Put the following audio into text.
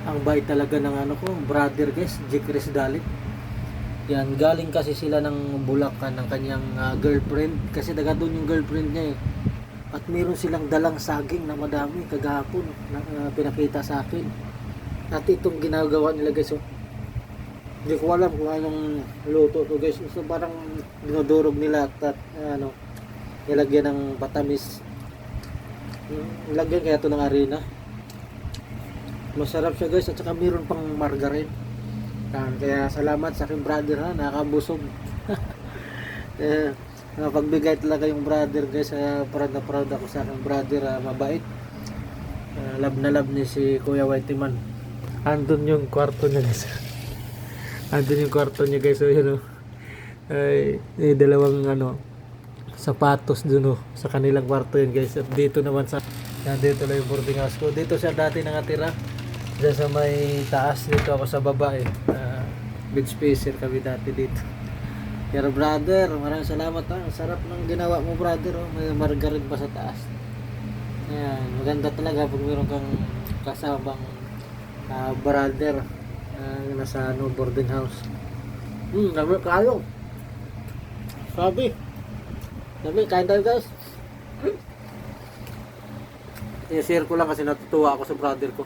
Ang bait talaga ng ano ko, brother guys, Jikris Dalit. Yan, galing kasi sila ng Bulacan ng kanyang girlfriend. Kasi daga doon yung girlfriend niya eh. At meron silang dalang saging na madami kagahapon na pinakita sa akin. At itong ginagawa nila guys, oh, hindi ko alam kung anong luto to guys. So parang dinodurog nila at ano, nilagyan ng patamis. Nilagyan kaya to ng harina. Masarap siya guys at saka meron pang margarine. Kaya salamat sa aking brother ha, nakakabusog. Pagbigay talaga yung brother guys, proud na proud ako sa aking brother, mabait. Love na love ni si Kuya Whitey Man. Andun yung kwarto niya guys. Andun yung kwarto niya guys, so yun o. Ay, dalawang ano, sapatos dun o, sa kanilang kwarto yun guys. At dito naman sa, dito lang yung boarding house ko. Dito siya dati nakatira. Diyan sa may taas, dito ako sa baba eh. Bed spacer kami dati dito. Pero brother, maraming salamat ha. Ang sarap ng ginawa mo brother oh. May margarine pa sa taas. Ayan, maganda talaga pag mayroon kang kasamang brother nasa ano, boarding house. Dami kayo. Sabi. Dami, kain tayo guys. I-share ko lang kasi natutuwa ako sa brother ko.